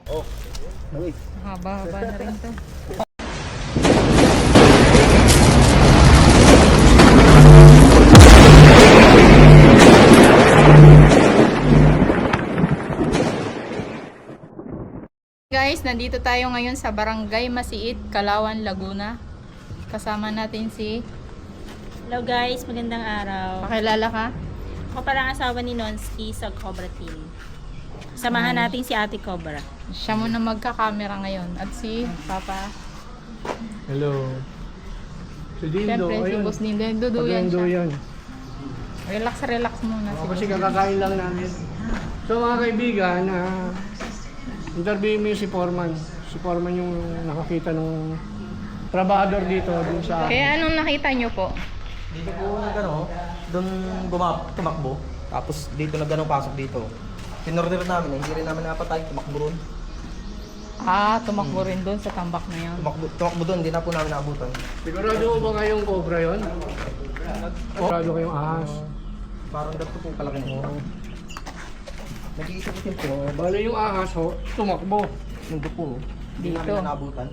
Oh. Uy. Haba-haba na rin to. Guys, nandito tayo ngayon sa Barangay Masiit, Kalawan, Laguna. Kasama natin si... Hello guys, magandang araw. Pakilala ka? Ako parang asawa ni Nonsky sa Cobra Team. Samahan natin si Ate Cobra. Siya muna magka-camera ngayon. At si Papa. Hello. Si Dindo, Siyempre, si ayun. Boss Nindo. Duduyan Pagando siya. yan. Relax muna. Ako kasi kakakain lang namin. So mga kaibigan, interview mo yung si Foreman. Si Foreman yung nakakita ng trabador dito dun sa... Kaya anong nakita nyo po? Dito po doon tumakbo. Tapos dito na ganong pasok dito. Pinorder namin, hindi rin namin napatay, tumakbo ron. Tumakbo rin doon sa tambak na yan. Tumakbo doon, hindi na po namin naabutan. Sigurado mo ba kayong cobra yun? Sigurado kayong ahas. Parang dato po kalaki na. Nag-iisip po. Bale yung ahas, tumakbo. Nandito po. Hindi Dito. namin naabutan.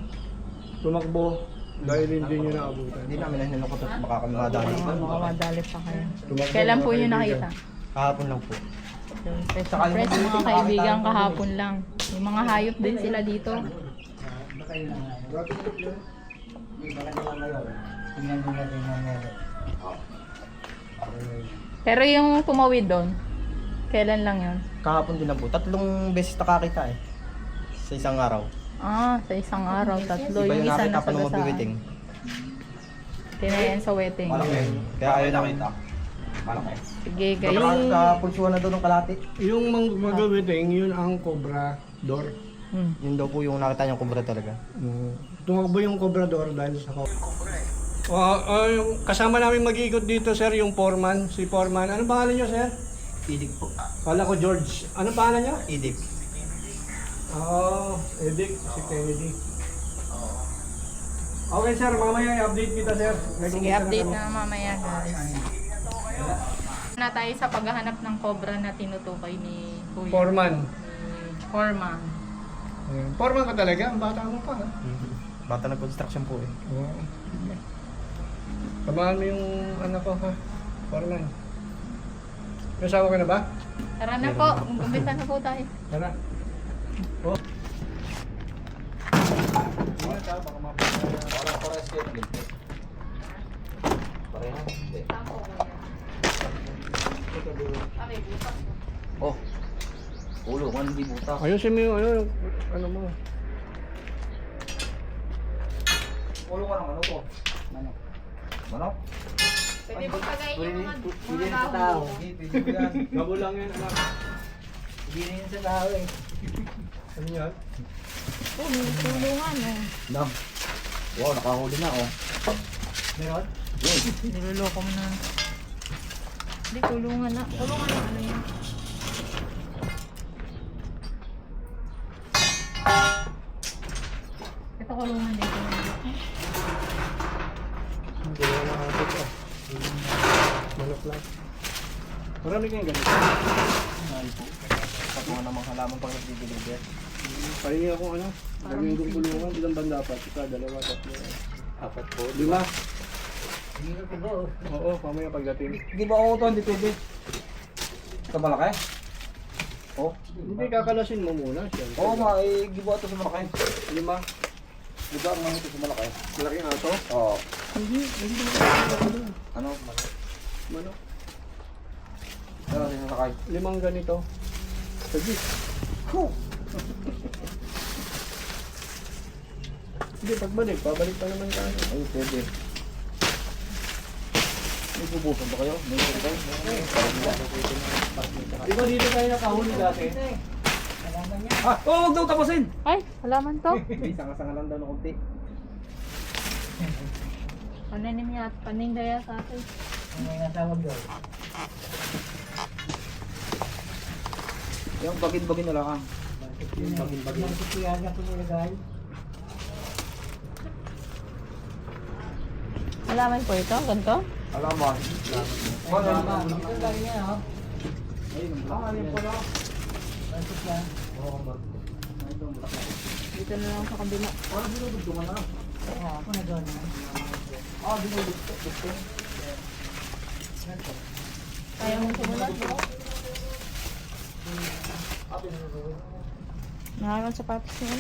Tumakbo. Dahil hindi nyo naabutan. Hindi namin hinalokot at baka kami madali. Baka madali pa kayo. Tumakbo, Kailan po mga yun kaibigan. nakita? Kahapon lang po. Press Saka yung press mga mabuting kaibigan nakakita ng kahapon lang. Yung mga hayop din sila dito. Pero yung tumawid doon, kailan lang yun? Kahapon din lang po. 3 beses nakakita eh. Sa isang araw. Sa isang araw, tatlo. Iba Yung yung isa nakita nasa pa nung gasaan. magbibiting. Tinayan sa wedding. Kaya ayaw nakita. Malaki. Sige guys. Yung kapulsuhan na doon ng kalati. Yung mag-wedding, yun ang cobra door. Yun daw po yung nakita niyang kubra talaga. Tumakbo yung cobrador dahil sa cobra. Yung kasama namin mag-iikot dito, sir, yung foreman, si foreman. Anong pangalan niyo, sir? Idig po. Kala ko George. Anong pangalan niyo? Idig. Edic, si Kennedy. Okay, sir, mamaya i-update kita, sir. May Sige, kumita update kami. na mamaya guys. Na tayo sa paghahanap ng cobra na tinutukoy ni Kuya. Foreman. Ni Foreman. Ayan. Foreman ka talaga? Ang bata mo pa, ha? Bata na construction po eh. Oo. Tabahan mo yung anak ko, ha? Foreman. May asawa ka na ba? Tara na po, umpisa na po tayo. Tara. Oh. Oh. Ulo, kan hindi butas. Ayusin mo yung ano mo. Ulo ka ng ano po? Manok? Pwede mo pagayin yung Hindi mga sa tao. Hindi, pwede yan. Gabo lang yan, anak. Hindi na yan sa tao eh. Ano yan? Oh, may tulungan oh. Dam. Wow, nakahuli na oh. Meron? Niloloko mo na. Hindi, tulungan na. Tulungan na, ano yan? Ito kulungan dito. Hindi na nakakot ko. Manok lang. Marami kayong ganito. Ay po. Pag mga namang halaman pag nagdi-deliver. Pahingi ako ano. Gagawin kong kulungan. Ilang banda dapat? Isa, dalawa, tatlo. 4 po. 5. Hindi na po ba oh. Oo, mamaya pagdating. Hindi ba ako ito? Hindi pwede. Ito malaki? Oh. Hindi, kakalasin mo muna. Siyempre. Oo nga, eh, gibo ito sa malaki. 5. Gibo ang mga ito sa malaki. Malaking ato. Oo. Hindi. Ano? Manok. Ano sinasakay? 5 ganito. Sige. Hindi, pagbalik. Babalik pa naman tayo. Ay, pwede. May pupusan ba kayo? May pupusan kayo? Di ba dito tayo nakahuli dati? Ah! Oh, huwag daw tapusin! Ay, halaman to. May sanga-sanga lang daw na kunti. Pananim niya at panindaya sa atin. Yung bagin-bagin na lang. Yung bagin-bagin. Halaman po ito, ganito? Alaman. Dito na lang sa kabila. Kaya mo sumunod, no? Nakakang sapatos niya.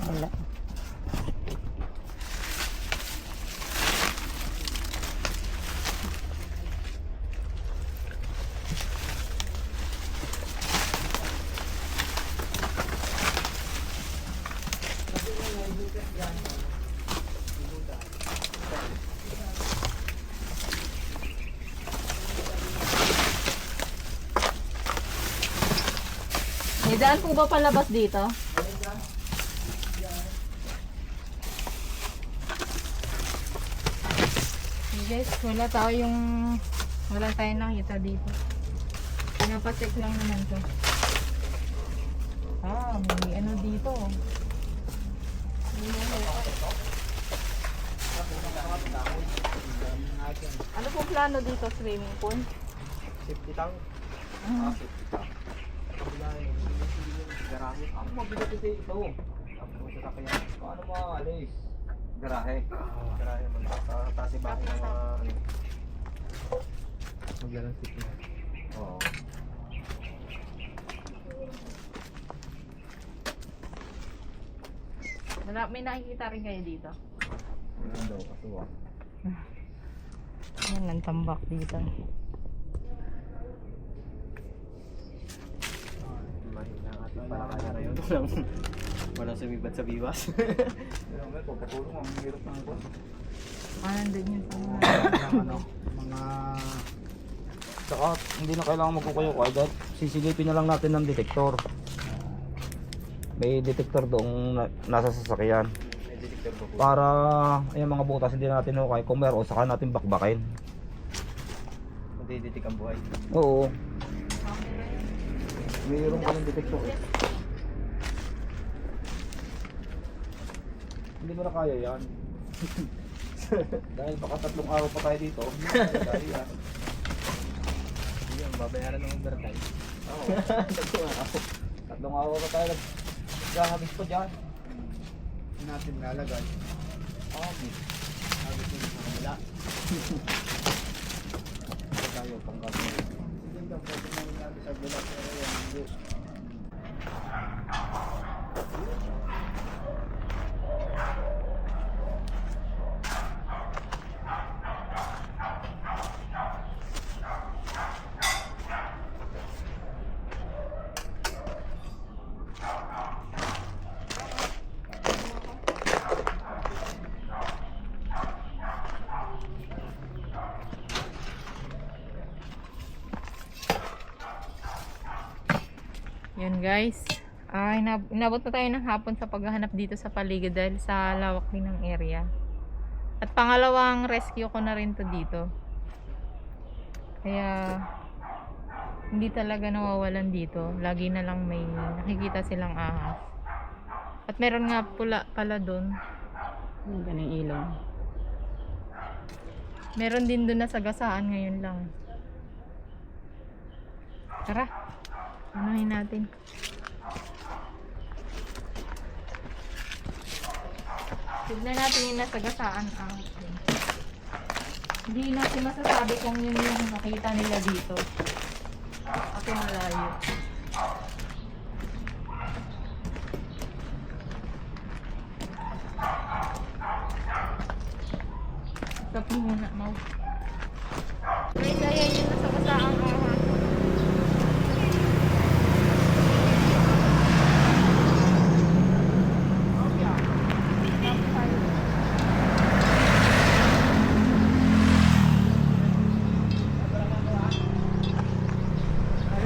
Wala. May daan po ba palabas dito? Hey guys, wala tayong nakita dito. Pinapacheck lang naman to. May ano dito. Ano pong plano dito, swimming pool? Safety tank. Safety tank. Garahe. Ang mabigat ito. Tapos sa kanya. Paano maalis? Garahe. Garahe mo. Tapos bahay ng mga ano. Maglalang safety tank. Oo. May nakikita rin kayo dito. Ano daw? Kasuwa. Yan ang tambak dito. Mahina ang ating palakaya na yun. Walang sumibat sa biwas. Pero may pagkatulong ang hirap ng ako. Nandun yun. Mga... Saka hindi na kailangan magkukuyo ko agad. Sisilipin na lang natin ng detektor. May detektor doong nasa sasakyan. May detektor doon. Para yung mga butas hindi natin hukay. Kung meron, saka natin bakbakin. Hindi ang buhay. Oo. Mayroon pa ng detektor. Hindi mo na kaya yan. Dahil baka 3 araw pa tayo dito. Dahil yan. Hindi yan, babayaran ng overtime. Oo. 3 araw. 3 araw pa tayo naghahabis pa dyan. Hindi natin nalagay. Habis. Habis din sa kabila. Tayo pang gabi. Sige daw, pwede namin natin sa kabila. Pero yan, hindi. Yun guys. Inabot na tayo ng hapon sa paghahanap dito sa paligid dahil sa lawak din ng area. At pangalawang rescue ko na rin to dito. Kaya hindi talaga nawawalan dito. Lagi na lang may nakikita silang ahas. At meron nga pala doon. Yung ganang ilaw. Meron din doon na sagasaan ngayon lang. Tara. Unahin natin. Tignan natin yung nasagasaan ahas din. Hindi natin masasabi kung yun yung nakita nila dito. Ako malayo. Stop muna, Mau. Guys, ayan yung nasagasaan ahas.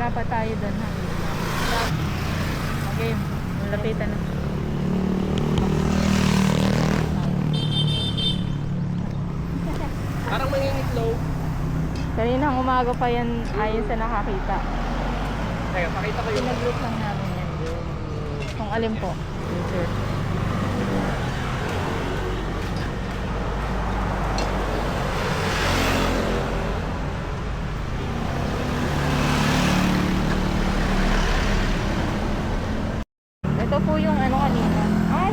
Wala pa tayo doon ha. Okay, malapitan na. umaga pa yan ayon sa nakakita. Teka, pakita ko yung... Pinag-group lang namin yan. Kung alin po. Yes, sir. Ito po yung ano kanina. Ay!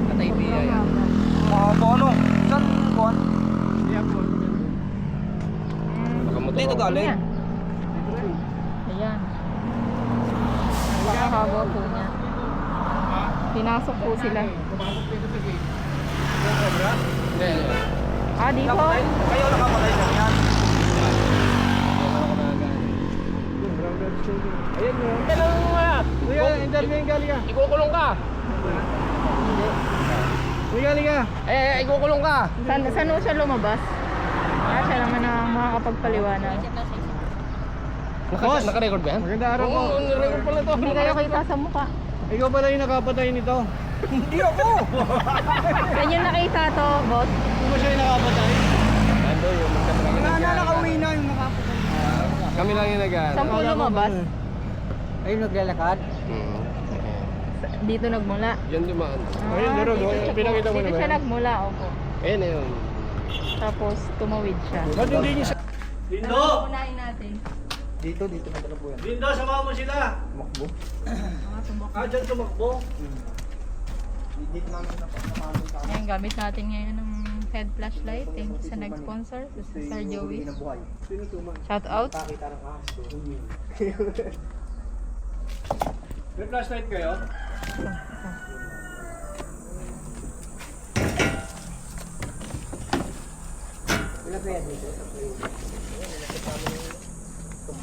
Katay biya sobrang yan. haba. Mga bono. Saan kuhan? Dito galing. Ayan. Ayan. Napakahaba po niya. Pinasok po sila. Ah, dito? Kayo nakamatay na yan. Ayun mo. Kailangan mo nga. Kuya, interview yung galing ka. Ikukulong ka. Kuya, galing ka. Ikukulong ka. Saan mo siya lumabas? Ah, siya naman ang makakapagpaliwanag. Boss. Naka-record ba yan? Magandang araw po. Oo, nire-record pala to. Hindi kayo kita sa mukha. Ikaw pala yung nakapatay nito. Hindi ako. Saan yung nakita to, boss? Kung ba siya yung nakapatay? Ando yung Nakauwi na yung nakapatay. Kami lang yung nag-ano. Saan po lumabas? Ayun, naglalakad. Dito nagmula. Yan dumaan. Ayun, laro, dito siya po. pinakita mo Dito naman. siya nagmula, opo. Ayun na yun. Tapos tumawid siya. Ba't hindi niyo sa... Lindo! Unahin natin. Dito na talaga po yan. Lindo, samahan mo sila! Makbo. Mga tumbok. Dyan tumakbo. Dito namin nakamalo sa Ngayon, gamit natin ngayon ng head flashlight. Thank you sa nag-sponsor, sa Sir Joey. buhay. Sino tumak? Shout out. Pakita ng aso. May flashlight kayo?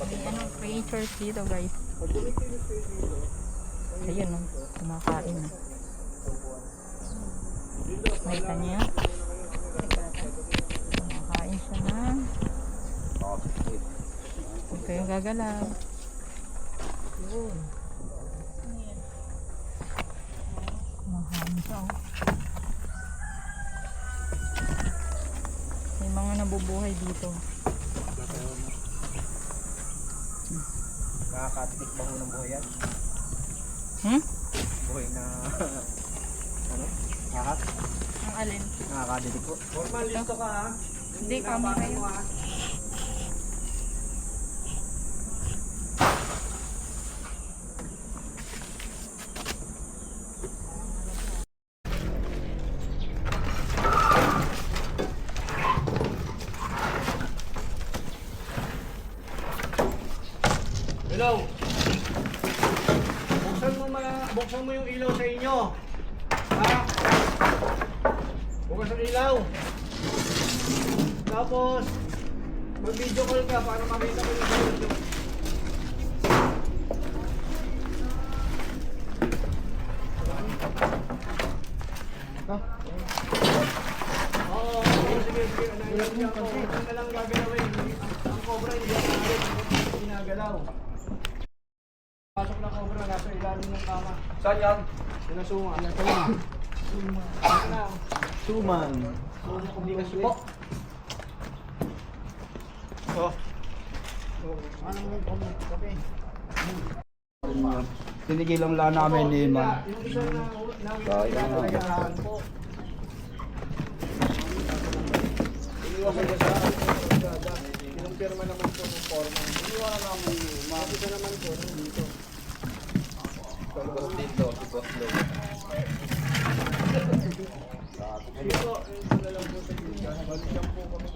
Ayan ang creatures dito, guys. Ayun, no? Kumakain na. Nakita niya? Kumakain siya na. Huwag kayong gagalaw. Kumakain siya, oh. May mga nabubuhay dito. Nakakatitik ba ho ng buhay yan? Hmm? Buhay na... ano? Hahat? Ang alin? Nakakatitik po. Formal, listo ka ha? Hindi, kami kayo. Hello. Buksan mo yung ilaw sa inyo. Ha? Bukas ang ilaw. Tapos mag-video call ka para makita ko yung video. Oo, sige. Naiintindihan ko. Huwag na lang gagalawin. Ang cobra hindi ako ginagalaw. Pasok na cobra, nasa ilalim ng kama. Saan yan? Sinasuma. Suman. Hindi ka supo. Oh. Ano mo yung kape? Tinigilan lang namin ni Man. Yung isa na Kaya na. nagagahan po. Iniwan ko sa dada. Kinumpirma naman po ng forma. Iniwan na naman yung makita naman po dito. Boss dito, si Boss Low. Dito, ito na lang po sa gilid. Balikan po kami.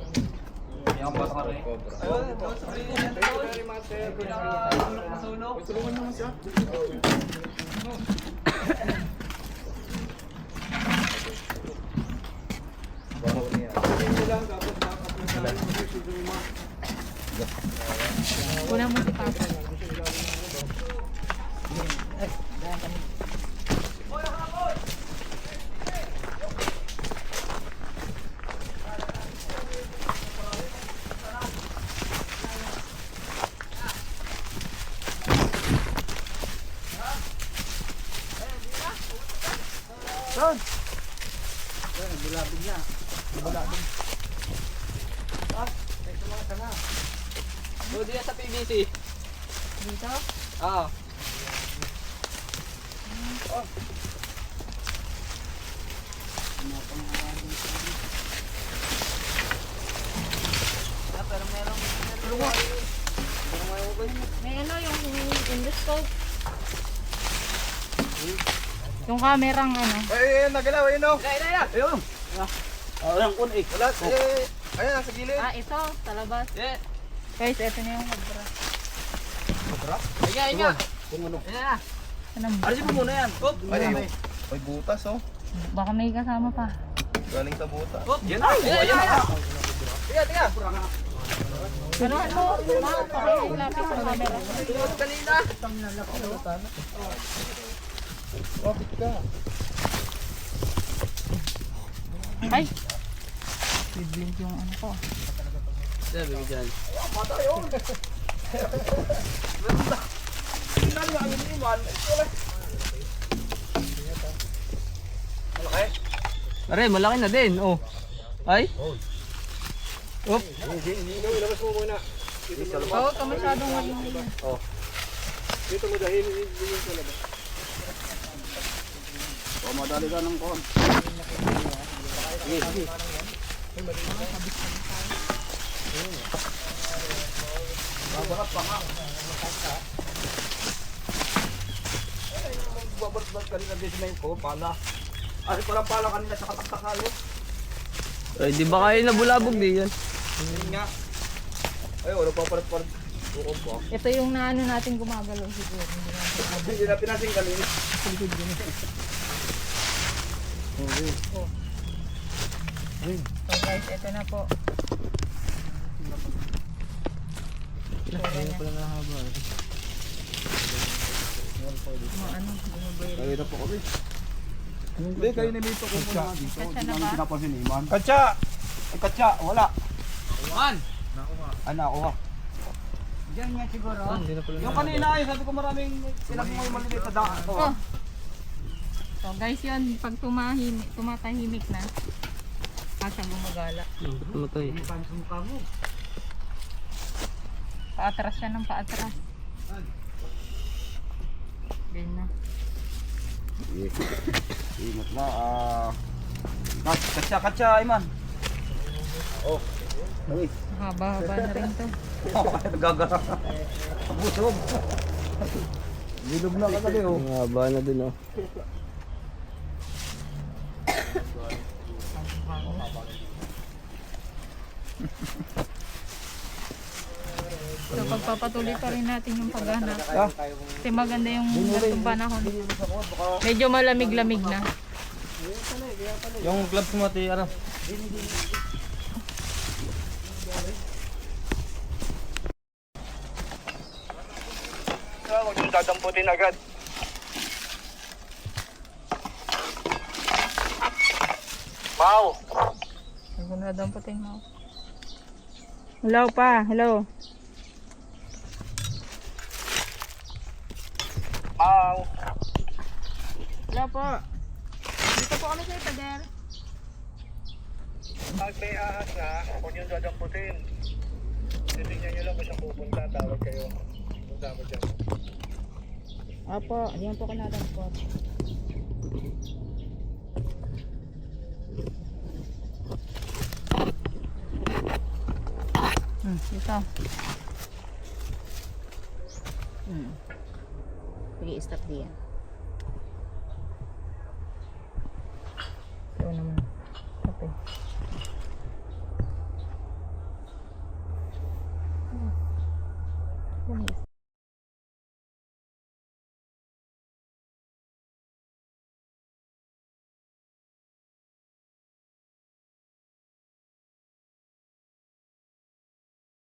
Yung boss ka rin. Thank you very much, sir. Tulungan naman siya. Baho niya. Ito lang, tapos backup na tayo. Kasi si Duma. Kuna mo si Papa. Saan? Bilabig na. Bilabig. Ah, ito mga sana. O, diyan sa PVC. Dito? Oo. Pero merong May ano yung endoscope. Yung kamerang ano. Ay, nagalaw, ayun o. Ayun. Walang kun eh. Wala, ayun, nasa gilid. Ah, ito, sa labas. Yeah. Guys, ito na yung magbra. Inga. Kung ano. Ayan na. Anong Alisin mo muna yan. Hop. May butas oh. Baka may kasama pa. Galing sa butas. Hop. Yan na. Ayan na. Tiga. Ano, lapit sa camera. Kanina. Bakit ka? Ay! Bibling yung ano ko. Sabi ko dyan. Malaki? Malaki na din. Oh. Ay? Hop. Ilabas mo muna. Oo, ito masyadong walang Dito mo dahil yung sa labas. Madali ka ng kon. Sige. Babarat pa nga. Babarat kanina din sa ko, pala. Ay, parang pala kanina sa kataktakalo. Ay, di ba kayo nabulabog di yan? Yun nga. Ay, wala pa parat-parat. Bukod po. Ito yung naano natin gumagalaw siguro. Hindi na pinasing kanina. So guys, ito na po. Kaya na po kami. Hindi, kayo nilito ko muna dito. Katsa Hindi na namin ba? pinapansin ni Iman. Katsa! Ay, katsa! Wala. Man! Ano ako ha? Diyan nga siguro. Yung kanina ay sabi ko maraming sila mo maliliit na daan. Oh. So guys, yun, pag tumatahimik na, kasang gumagala. Matay. Paatras siya ng paatras. Ganyan na. Ingat na. Katsa, Iman. Oh. Uy. Haba-haba na rin to. Nagagara. Busog. Bilog na kagali oh. Haba na din oh. So pagpapatuloy pa rin natin yung paghanap. Kasi maganda yung ganitong panahon. Medyo malamig-lamig na. Yung gloves mo ati, ano? Huwag yung dadamputin agad. Mau! Nagunadang puting mo. Hello pa, hello. Mau! Hello po. Dito po kami sa Ipader. Pag may ahas na, huwag yung dadamputin. Titignan nyo lang kung saan pupunta, tawag kayo. Punta ako dyan. Opo, diyan po kinadampot. Dito. Sige, stop diyan.